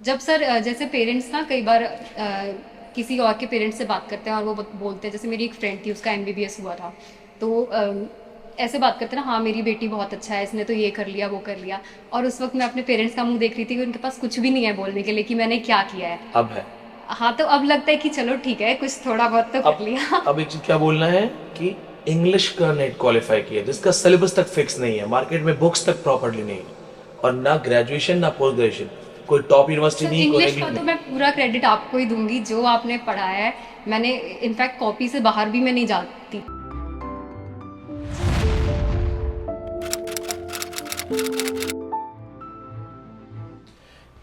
जब सर जैसे पेरेंट्स ना कई बार किसी और के पेरेंट्स से बात करते हैं और वो बोलते हैं, जैसे मेरी एक फ्रेंड थी उसका एमबीबीएस हुआ था, तो ऐसे बात करते हैं ना, हाँ मेरी बेटी बहुत अच्छा है, इसने तो ये कर लिया वो कर लिया। और उस वक्त मैं अपने पेरेंट्स का मुंह देख रही थी कि उनके पास कुछ भी नहीं है बोलने के लिए कि मैंने क्या किया है। अब है। हाँ, तो अब लगता है कि चलो ठीक है, कुछ थोड़ा बहुत तो कर अब लिया। अब एक चीज क्या बोलना है कि इंग्लिश का नेट क्वालिफाई किया जिसका सिलेबस तक फिक्स नहीं है, मार्केट में बुक्स तक प्रॉपर्ली नहीं है, और ना ग्रेजुएशन ना पोस्ट ग्रेजुएशन, कोई टॉप यूनिवर्सिटी सर नहीं, कोई इंग्लिश रेगुलर का तो नहीं। मैं पूरा क्रेडिट आपको ही दूंगी, जो आपने पढ़ाया है। मैंने इनफैक्ट कॉपी से बाहर भी मैं नहीं जाती।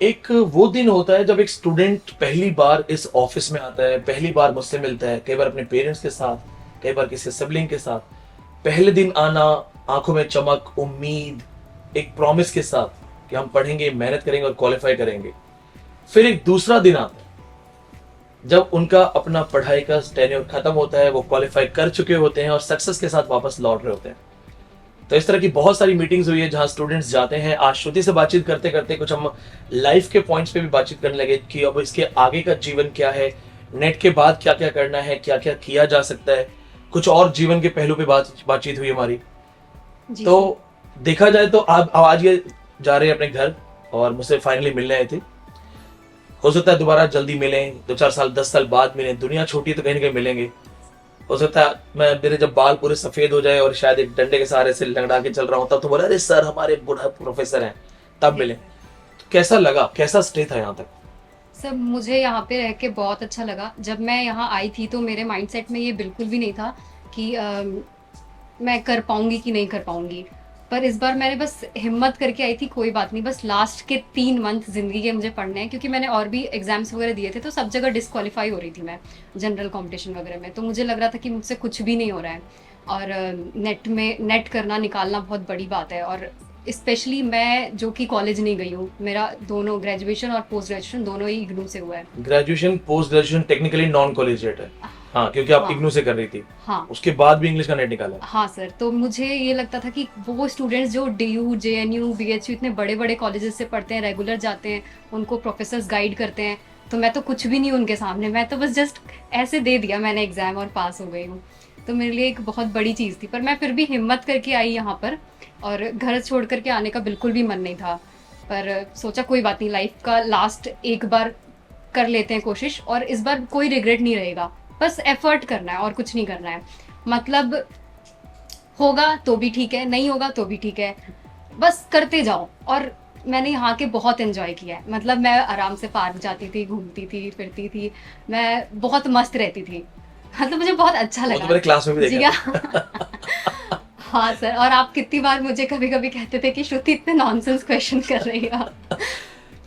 एक वो दिन होता है जब एक स्टूडेंट पहली बार इस ऑफिस में आता है, पहली बार मुझसे मिलता है, कई बार अपने पेरेंट्स के साथ, कई बार किसी सिबलिंग के साथ। पहले दिन आना, आंखों में चमक, उम्मीद, एक प्रॉमिस के साथ कि हम पढ़ेंगे, मेहनत करेंगे और क्वालिफाई करेंगे। फिर एक दूसरा दिन आता है जब उनका अपना पढ़ाई का टेन्योर खत्म होता है, वो क्वालिफाई कर चुके होते हैं और सक्सेस के साथ वापस लौट रहे होते हैं। तो इस तरह की बहुत सारी मीटिंग्स हुई है जहां स्टूडेंट्स जाते हैं। आज श्रुति से बातचीत करते करते कुछ हम लाइफ के पॉइंट्स पे भी बातचीत करने लगे कि अब इसके आगे का जीवन क्या है, नेट के बाद क्या क्या करना है, क्या क्या किया जा सकता है। कुछ और जीवन के पहलू पे बातचीत हुई हमारी। जी तो सर। देखा जाए तो आप आज ये जा रहे हैं अपने घर और मुझसे फाइनली मिलने आए थे। हो सकता है दोबारा जल्दी मिलें, 2-4 साल 10 साल बाद मिलें, दुनिया छोटी है तो कहीं ना कहीं मिलेंगे। हो सकता है मैं मेरे जब बाल पूरे सफेद हो जाए और शायद एक डंडे के सहारे से लंगड़ा के चल रहा हूं, तब तो बोला अरे सर हमारे बूढ़ा प्रोफेसर हैं, तब जी मिले। सर। तो कैसा लगा, कैसा स्टे था यहाँ तक? सर मुझे यहाँ पे रह के बहुत अच्छा लगा। जब मैं यहाँ आई थी तो मेरे माइंडसेट में ये बिल्कुल भी नहीं था कि मैं कर पाऊंगी कि नहीं कर पाऊंगी। पर इस बार मैंने बस हिम्मत करके आई थी, कोई बात नहीं, बस लास्ट के 3 मंथ जिंदगी के मुझे पढ़ने हैं, क्योंकि मैंने और भी एग्जाम्स वगैरह दिए थे तो सब जगह डिस्क्वालीफाई हो रही थी मैं, जनरल कंपटीशन वगैरह में। तो मुझे लग रहा था कि मुझसे कुछ भी नहीं हो रहा है। और नेट में नेट करना निकालना बहुत बड़ी बात है। और स्पेशली मैं जो कि कॉलेज नहीं गई हूँ, मेरा दोनों ग्रेजुएशन और पोस्ट ग्रेजुएशन दोनों ही इग्नू से हुआ है। Graduation post graduation technically non collegiate है। हाँ, क्योंकि आप हाँ। इग्नू से कर रही थी। हाँ। उसके बाद भी इंग्लिश का नेट निकाला है। हाँ सर, तो मुझे ये लगता था कि वो स्टूडेंट्स जो डीयू, जेएनयू, बीएचयू इतने बड़े बड़े कॉलेजेस से पढ़ते हैं, रेगुलर जाते हैं, उनको प्रोफेसर्स गाइड करते हैं, तो मैं तो कुछ भी नहीं उनके सामने। मैं तो बस जस्ट ऐसे दे दिया मैंने एग्जाम और पास हो गई हूँ। तो मेरे लिए एक बहुत बड़ी चीज़ थी, पर मैं फिर भी हिम्मत करके आई यहाँ पर। और घर छोड़ करके आने का बिल्कुल भी मन नहीं था, पर सोचा कोई बात नहीं, लाइफ का लास्ट एक बार कर लेते हैं कोशिश, और इस बार कोई रिग्रेट नहीं रहेगा। बस एफर्ट करना है और कुछ नहीं करना है। मतलब होगा तो भी ठीक है, नहीं होगा तो भी ठीक है, बस करते जाओ। और मैंने यहाँ के बहुत एंजॉय किया है। मतलब मैं आराम से पार्क जाती थी, घूमती थी, फिरती थी, मैं बहुत मस्त रहती थी। मतलब मुझे बहुत अच्छा वो तो लगा। मेरे क्लास में भी जी देखा हाँ। था। हाँ सर, और आप कितनी बार मुझे कभी कभी कहते थे कि श्रुति इतने नॉनसेंस क्वेश्चन कर रही है आप। तो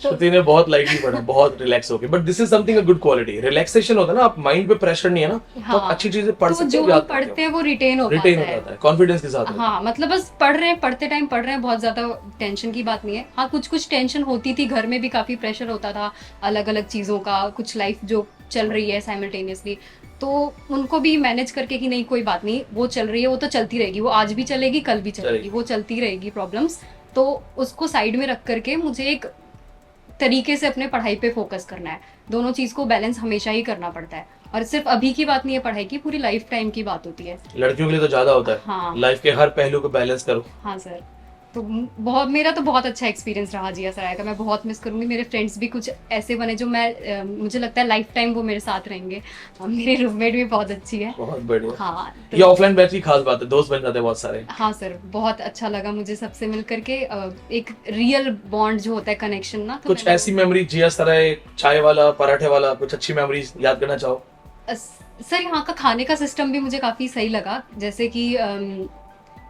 श्रुति ने बहुत लाइटली पढ़ा, बहुत रिलैक्स होके। But this is something a good quality, relaxation होता है ना, आप माइंड पे प्रेशर नहीं है ना, तो आप अच्छी हाँ, चीजें पढ़ तो सकते जो हो, हम याद करते हो, पढ़ते हैं वो रिटेन हो रिटेन पाता हो है। जाता है, कॉन्फिडेंस के साथ रहता हाँ, मतलब बस पढ़ रहे हैं, पढ़ते टाइम पढ़ रहे हैं, बहुत ज्यादा टेंशन की बात नहीं है। हाँ, कुछ कुछ टेंशन होती थी, घर में भी काफी प्रेशर होता था अलग अलग चीजों का, कुछ लाइफ जो चल रही है साइमल्टेनियसली, तो उनको भी मैनेज करके कि नहीं कोई बात नहीं, वो चल रही है, वो तो चलती रहेगी, वो आज भी चलेगी, कल भी है। चलेगी, वो चलती रहेगी प्रॉब्लम्स। तो उसको साइड में रख करके मुझे एक तरीके से अपने पढ़ाई पे फोकस करना है। दोनों चीज को बैलेंस हमेशा ही करना पड़ता है। और सिर्फ अभी की बात नहीं है पढ़ाई की, पूरी लाइफ टाइम की बात होती है। लड़कियों के लिए तो ज्यादा होता है, हाँ। लाइफ के हर पहलू को बैलेंस करो। हाँ सर। तो बहुत, मेरा तो बहुत अच्छा एक्सपीरियंस रहा जिया सराय का। मैं बहुत मिस करूंगी। मेरे फ्रेंड्स भी कुछ ऐसे बने जो मैं मुझे लगता है लाइफ टाइम वो मेरे साथ रहेंगे। मेरी रूममेट भी बहुत अच्छी है। बहुत बढ़िया। हाँ ये तो। ऑफलाइन बैच की खास बात है, दोस्त बन जाते हैं बहुत सारे। हाँ सर, बहुत अच्छा लगा मुझे सबसे मिल करके। एक रियल बॉन्ड जो होता है, कनेक्शन ना, तो कुछ मैंने ऐसी मेमोरी जिया सराय चाय वाला, पराठे वाला, कुछ अच्छी मेमोरीज याद करना चाहो? सर यहाँ का खाने का सिस्टम भी मुझे काफ़ी सही लगा। जैसे कि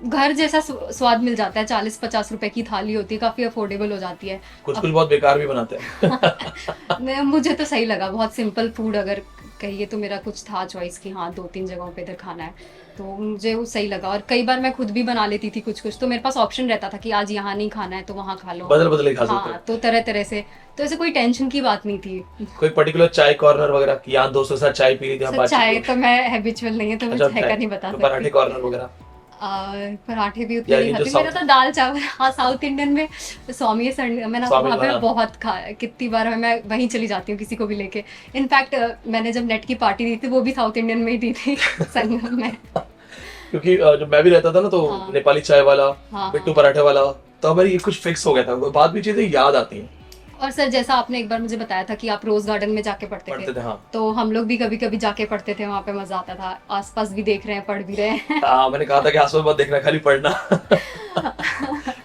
घर जैसा स्वाद मिल जाता है। 40-50 रुपए की थाली होती है, काफ़ी अफोर्डेबल हो जाती है। कुछ अब कुछ बहुत बेकार भी बनाते हैं। मुझे तो सही लगा, बहुत सिंपल फूड अगर कहिए तो मेरा कुछ था चॉइस कि हाँ 2-3 जगहों पे इधर खाना है, तो मुझे वो सही लगा। और कई बार मैं खुद भी बना लेती थी कुछ कुछ, तो मेरे पास ऑप्शन रहता था कि आज यहाँ नहीं खाना है तो वहाँ खा लो। बदल बदल के खा सकते हो। हाँ, तो तरह तरह से, तो ऐसे कोई टेंशन की बात नहीं थी। कोई पर्टिकुलर चाय कॉर्नर वगैरह कि यहाँ दोस्तों के साथ चाय पी ली थी, यहाँ सर बातचीत चाय हुई? तो मैं हैबिचुअल नहीं है, तो मैं अच्छा, चाय चाय का नहीं बता तो सकती। पराठे कॉर्नर वगैरह? पराठे भी उतने यानी नहीं जो खाती, मेरा साउथ तो दाल चावल। हाँ, साउथ इंडियन में स्वामी संड मैंने स्वामी वहाँ पे हाँ बहुत खाया, कितनी बार मैं वहीं चली जाती हूँ किसी को भी लेके। इनफैक्ट मैंने जब नेट की पार्टी दी थी वो भी साउथ इंडियन में ही दी थी संगम में। क्योंकि जब मैं भी रहता था ना तो हाँ नेपाली चाय वाला, हाँ बिट्टू हाँ। पराठे वाला, तो हमारी ये कुछ फिक्स हो गया था, बाद भी चीजें याद आती हैं। और सर जैसा आपने एक बार मुझे बताया था कि आप रोज गार्डन में जाके पढ़ते थे, पढ़ते थे हाँ। तो हम लोग भी कभी कभी जाके पढ़ते थे, वहाँ पे मजा आता था, आसपास भी देख रहे हैं पढ़ भी रहे हैं। हाँ मैंने कहा था कि आसपास मत देखना, खाली पढ़ना।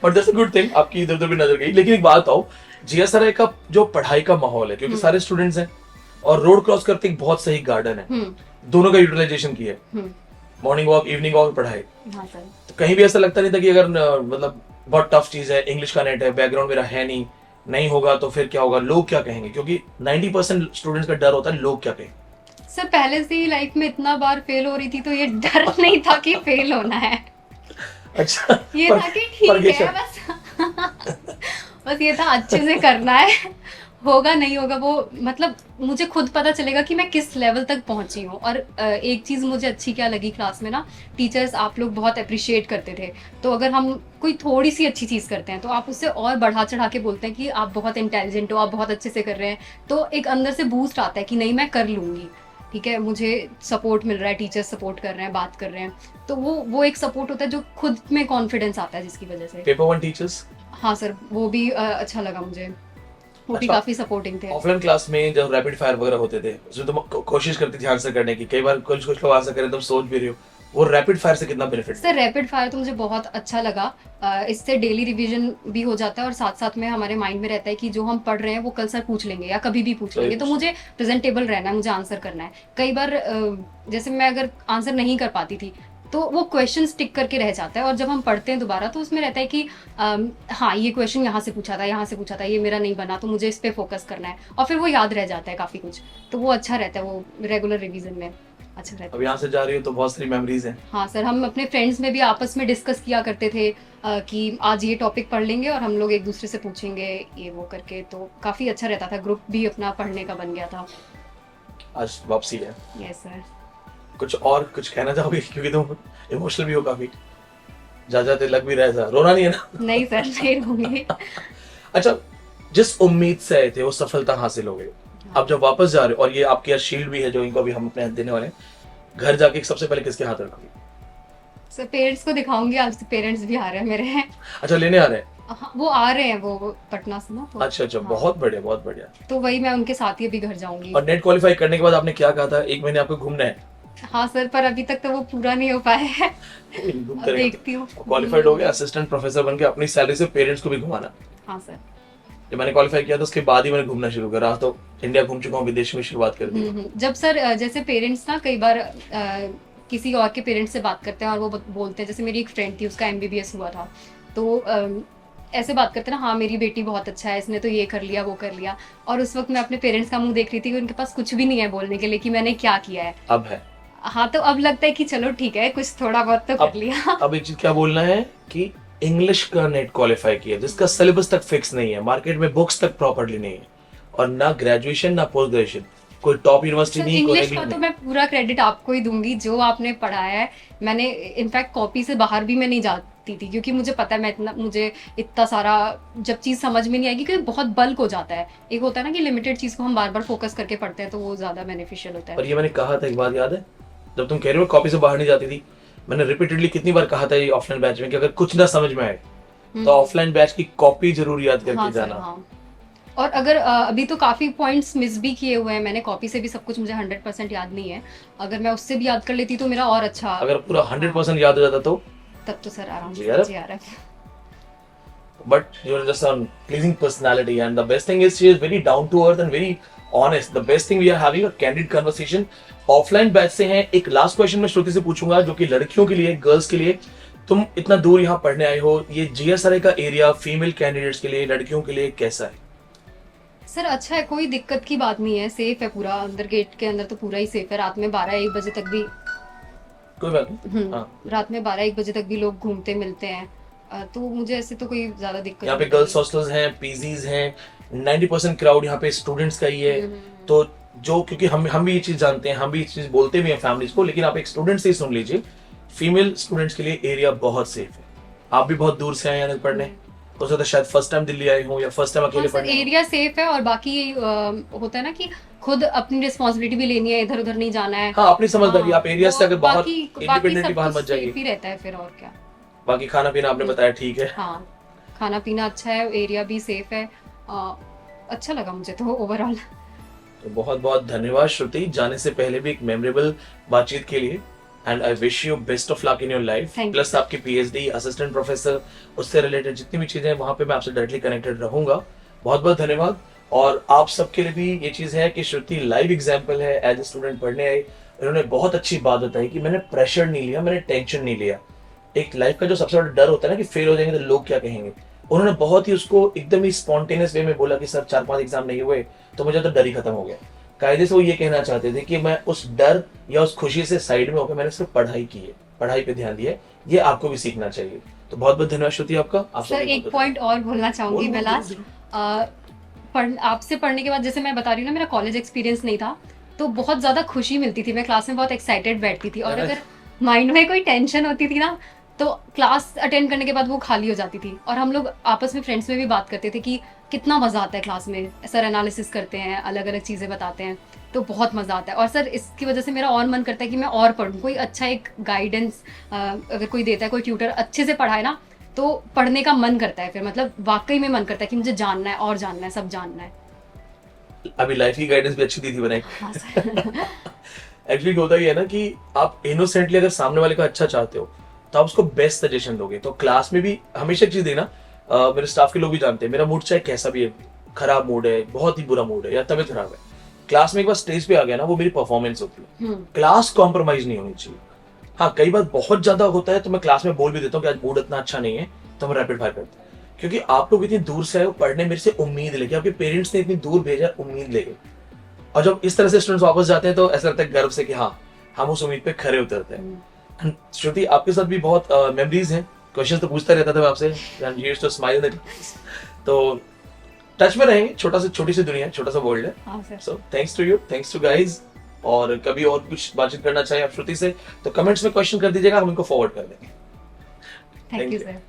But that's a good thing, आपकी इधर उधर भी नजर गई। लेकिन एक बात बताओ, जीएसआरआई का जो पढ़ाई का माहौल है, क्योंकि सारे स्टूडेंट्स हैं और रोड क्रॉस करते एक बहुत सही गार्डन है, हम्म दोनों का यूटिलाइजेशन की है, हम्म। मॉर्निंग वॉक इवनिंग वॉक पढ़ाई, हाँ सर। तो कहीं भी ऐसा लगता नहीं था कि अगर मतलब बहुत टफ चीज है, इंग्लिश का नेट है, बैकग्राउंड मेरा है नहीं, नहीं होगा तो फिर क्या होगा, लोग क्या कहेंगे, क्योंकि 90% स्टूडेंट्स का डर होता है लोग क्या कहेंगे। सर पहले से ही लाइफ में इतना बार फेल हो रही थी, तो ये डर नहीं था कि फेल होना है, अच्छा ये था कि पर ठीक है बस। बस ये था अच्छे से करना है, होगा नहीं होगा वो, मतलब मुझे खुद पता चलेगा कि मैं किस लेवल तक पहुंची हूँ। और एक चीज़ मुझे अच्छी क्या लगी क्लास में ना, टीचर्स आप लोग बहुत अप्रिशिएट करते थे। तो अगर हम कोई थोड़ी सी अच्छी चीज़ करते हैं तो आप उससे और बढ़ा चढ़ा के बोलते हैं कि आप बहुत इंटेलिजेंट हो, आप बहुत अच्छे से कर रहे हैं, तो एक अंदर से बूस्ट आता है कि नहीं मैं कर लूँगी, ठीक है, मुझे सपोर्ट मिल रहा है, टीचर्स सपोर्ट कर रहे हैं, बात कर रहे हैं, तो वो एक सपोर्ट होता है जो खुद में कॉन्फिडेंस आता है जिसकी वजह से। पेपर वन टीचर्स, हाँ सर, वो भी अच्छा लगा मुझे, वो भी अच्छा काफी सपोर्टिंग थे। ऑफलाइन क्लास में जब रैपिड फायर वगैरह होते थे, उसमें तुम कोशिश करती थी आंसर करने की, कई बार कुछ कुछ लोग आंसर करें तुम सोच भी रही हो, वो रैपिड फायर से कितना बेनिफिट। सर रैपिड फायर तो मुझे बहुत अच्छा लगा, इससे डेली रिवीजन भी हो जाता है और साथ साथ में हमारे माइंड में रहता है कि जो हम पढ़ रहे हैं वो कल सर पूछ लेंगे या कभी भी पूछ लेंगे, तो मुझे प्रेजेंटेबल रहना है, मुझे आंसर करना है। कई बार जैसे मैं अगर आंसर नहीं कर पाती थी तो वो क्वेश्चन स्टिक करके रह जाता है, और जब हम पढ़ते हैं दोबारा तो उसमें रहता है कि हाँ ये क्वेश्चन यहाँ से पूछा था, यहाँ से पूछा था, ये मेरा नहीं बना, तो मुझे इस पे फोकस करना है, और फिर वो याद रह जाता है काफ़ी कुछ, तो वो अच्छा रहता है, वो रेगुलर रिवीजन में अच्छा रहता है। अब यहाँ से जा रही हो तो बहुत सारी मेमोरीज हैं। हाँ सर, हम अपने फ्रेंड्स में भी आपस में डिस्कस किया करते थे कि आज ये टॉपिक पढ़ लेंगे और हम लोग एक दूसरे से पूछेंगे ये वो करके, तो काफ़ी अच्छा रहता था, ग्रुप भी अपना पढ़ने का बन गया था। आज वापसी है, यस सर। कुछ और कुछ कहना चाहोगे, क्योंकि तुम इमोशनल भी हो काफी, जा जाते लग भी रहा है, ऐसा रोना नहीं है ना। नहीं सर, नहीं रहूंगी। अच्छा, जिस उम्मीद से आए थे वो सफलता हासिल हो गई, अब जब वापस जा रहे हो, और ये आपके यहाँ शील्ड भी है जो इनको अभी हम अपने हाथ देने वाले हैं, घर जाके सबसे पहले किसके हाथ रखोगे। सर पेरेंट्स को दिखाऊंगी, आज पेरेंट्स भी आ रहे हैं मेरे। अच्छा लेने आ रहे हैं, हाँ, वो आ रहे हैं, वो पटना से ना, तो अच्छा अच्छा, हाँ, बहुत बढ़िया बहुत बढ़िया। तो वही मैं उनके साथ ही अभी घर जाऊंगी। और नेट क्वालिफाई करने के बाद आपने क्या कहा था, 1 महीने आपको घूमना है। हाँ सर, पर अभी तक तो वो पूरा नहीं हो पाया है, घूमते अब रहेंगे। देखती हूँ। क्वालिफाइड हो गया, असिस्टेंट प्रोफेसर बन के अपनी सैलरी से पेरेंट्स को भी घुमाना। हाँ सर। जब मैंने क्वालिफाई किया तो उसके बाद ही मैंने घूमना शुरू करा, तो इंडिया घूम चुका हूँ, विदेश में शुरुआत कर दी। जब सर जैसे पेरेंट्स ना कई बार किसी और के पेरेंट्स से बात करते हैं और वो बोलते हैं, जैसे मेरी एक फ्रेंड थी उसका MBBS हुआ था, तो ऐसे बात करते हैं ना, हाँ मेरी बेटी बहुत अच्छा है, इसने तो ये कर लिया वो कर लिया, और उस वक्त मैं अपने पेरेंट्स का मुंह देख रही थी कि उनके पास कुछ भी नहीं है बोलने के लिए कि मैंने क्या किया है। अब है, हाँ, तो अब लगता है कि चलो ठीक है, कुछ थोड़ा बहुत तो कर लिया। अब एक चीज क्या बोलना है कि इंग्लिश का नेट क्वालिफाई किया जिसका सिलेबस तक फिक्स नहीं है, मार्केट में बुक्स तक प्रॉपर्ली नहीं है, और ना ग्रेजुएशन ना पोस्ट ग्रेजुएशन, कोई टॉप यूनिवर्सिटी नहीं, कोई इंग्लिश का तो मैं पूरा क्रेडिट आपको ही दूंगी, जो आपने पढ़ाया है। मैंने इनफैक्ट कॉपी से बाहर भी मैं नहीं जाती थी, क्योंकि मुझे पता है मुझे इतना सारा जब चीज़ समझ में नहीं आएगी, क्योंकि बहुत बल्क हो जाता है। एक होता है ना कि लिमिटेड चीज़ को हम बार बार फोकस करके पढ़ते हैं, तो वो ज़्यादा बेनिफिशियल होता है। और ये मैंने कहा था एक बात याद है, जब तुम कह रहे हो कॉपी से बाहर नहीं जाती थी, मैंने रिपीटेडली कितनी बार कहा था ये ऑफलाइन बैच में कि अगर कुछ ना समझ में आए तो ऑफलाइन बैच की कॉपी जरूर याद करके हाँ सर, जाना। हाँ। और अगर अभी तो काफ़ी पॉइंट्स मिस भी किए हुए हैं मैंने, कॉपी से भी सब कुछ मुझे 100% याद नहीं है, अगर मैं उससे भी याद कर लेती तो मेरा और अच्छा। अगर पूरा 100% याद हो जाता तो तब तो सर आराम जी से यार। जी आ रहा है। but you're just a pleasing personality, and the best thing is she is very down to earth and very honest. The best thing we are having a candid conversation. Offline batch से हैं। एक last question मैं श्रुति से पूछूंगा जो कि लड़कियों के लिए, गर्ल्स के लिए, तुम इतना दूर यहाँ पढ़ने आए हो, ये जीएसआरए का एरिया फीमेल कैंडिडेट्स के लिए, लड़कियों के लिए कैसा है? सर अच्छा है, कोई दिक्कत की बात नहीं है, सेफ है पूरा, अंदर गेट के अंदर तो पूरा ही सेफ है, रात में 12-1 बजे तक भी कोई बात नहीं। हाँ, रात में 12-1 बजे तक भी लोग घूमते मिलते हैं, तो मुझे ऐसे तो कोई ज्यादा दिक्कत यहाँ पे नहीं गर्ल्स है। हॉस्टल्स हैं, पीजीज हैं, 90% क्राउड यहाँ पे स्टूडेंट्स का ही है। तो जो, क्योंकि हम भी ये चीज जानते हैं, हम भी ये चीज बोलते भी हैं फैमिलीज को, लेकिन आप एक स्टूडेंट से ही सुन लीजिए फीमेल स्टूडेंट्स के लिए एरिया बहुत सेफ है। आप भी बहुत दूर से आए हैं पढ़ने, हो सकता है शायद फर्स्ट टाइम दिल्ली आए हो या फर्स्ट टाइम अकेले हाँ सर, पढ़ने आए एरिया सेफ है और बाकी होता है ना कि खुद अपनी रिस्पॉन्सिबिलिटी भी लेनी है, इधर उधर नहीं जाना है। हो। हाँ, अपनी समझदारी, हाँ, आप एरिया से वो अगर बाहर बाकी इंडिपेंडेंटली सब बाहर कुछ मत जाइए। सेफ ही रहता है फिर, और क्या। बाकी खाना पीना आपने बताया ठीक है। हाँ, खाना पीना अच्छा है, एरिया भी सेफ है। अ, अच्छा लगा मुझे तो ओवरऑल। तो बहुत बहुत धन्यवाद श्रुति, जाने से पहले भी एक मेमोरेबल बातचीत के लिए। And I wish you best of luck in your life. Thank you, plus sir. आपकी पीएचडी, असिस्टेंट प्रोफेसर, उससे रिलेटेड जितनी भी चीजें हैं वहां पे मैं आपसे डायरेक्टली कनेक्टेड रहूंगा। बहुत बहुत धन्यवाद। और आप सबके लिए भी ये चीज है कि श्रुति लाइव एग्जाम्पल है, एज ए स्टूडेंट पढ़ने आई, उन्होंने बहुत अच्छी बात बताई कि मैंने प्रेशर नहीं लिया, मैंने टेंशन नहीं लिया। एक लाइफ का जो सबसे बड़ा डर होता है ना कि फेल हो जाएंगे तो लोग क्या कहेंगे, उन्होंने बहुत ही उसको एकदम ही स्पॉन्टेनियस वे में बोला कि सर 4-5 एग्जाम नहीं हुए तो मुझे तो डर ही खत्म हो गया। कायदे से वो ये कहना चाहते थे कि मैं उस डर या उस खुशी से साइड में होकर मैंने सिर्फ पढ़ाई की है, पढ़ाई पे ध्यान दिया है। ये आपको भी सीखना चाहिए। तो बहुत बहुत धन्यवाद श्रुति आपका। आप सर सबको एक बहुत पॉइंट और बोलना चाहूंगी बोलो, मैं बोलो, लास्ट। आपसे पढ़ने के बाद, जैसे मैं बता रही हूँ ना, मेरा कॉलेज एक्सपीरियंस नहीं था, तो बहुत ज़्यादा खुशी मिलती थी। मैं क्लास में बहुत एक्साइटेड बैठती थी, और अगर माइंड में कोई टेंशन होती थी ना, तो क्लास अटेंड करने के बाद वो खाली हो जाती थी। और हम लोग आपस में फ्रेंड्स में भी बात करते थे कि कितना मज़ा आता है क्लास में, सर एनालिसिस करते हैं, अलग अलग चीज़ें बताते हैं, तो बहुत मज़ा आता है। और सर इसकी वजह से मेरा और मन करता है कि मैं और पढ़ूँ। कोई अच्छा एक गाइडेंस अगर कोई देता है, कोई ट्यूटर अच्छे से पढ़ाए ना, तो पढ़ने का मन करता है फिर, मतलब वाकई में मन करता है कि मुझे जानना है और जानना है, सब जानना है। अभी लाइफ की गाइडेंस भी अच्छी दी थी बनाई। हाँ सर। एक्चुअली होता ही है ना कि आप इनोसेंटली अगर सामने वाले का अच्छा चाहते हो तो आप उसको बेस्ट सजेशन दोगे। तो क्लास में भी हमेशा एक चीज देना, मेरे स्टाफ के लोग भी जानते हैं, मेरा मूड चाहे कैसा भी है, खराब मूड है, बहुत ही बुरा मूड है या तबीयत खराब है, क्लास में एक बार स्टेज पे आ गया ना, वो मेरी परफॉर्मेंस होती है। क्लास कॉम्प्रोमाइज नहीं होनी चाहिए। हाँ, कई बार बहुत ज्यादा होता है तो मैं क्लास में बोल भी देता हूँ कि आज मूड इतना अच्छा नहीं है, तो हम रैपिड फायर करते हैं। क्योंकि आप लोग इतनी दूर से आए हो पढ़ने, मेरे से उम्मीद लेके, आपके पेरेंट्स ने इतनी दूर भेजा उम्मीद लेके, और जब इस तरह से स्टूडेंट्स वापस जाते हैं तो ऐसा लगता है गर्व से कि हाँ, हम उस उम्मीद पे खरे उतरते हैं। श्रुति, आपके साथ भी बहुत मेमोरीज हैं। क्वेश्चन तो पूछता रहता था मैं आपसे, and you used to smile in the class. तो टच में रहेंगे, छोटी सी दुनिया, छोटा सा वर्ल्ड है। हाँ sir. So thanks to you, thanks to guys. और कभी और कुछ बातचीत करना चाहिए आप श्रुति से तो कमेंट्स में क्वेश्चन कर दीजिएगा, हम इनको फॉरवर्ड कर देंगे। Thank Thank you you. Sir.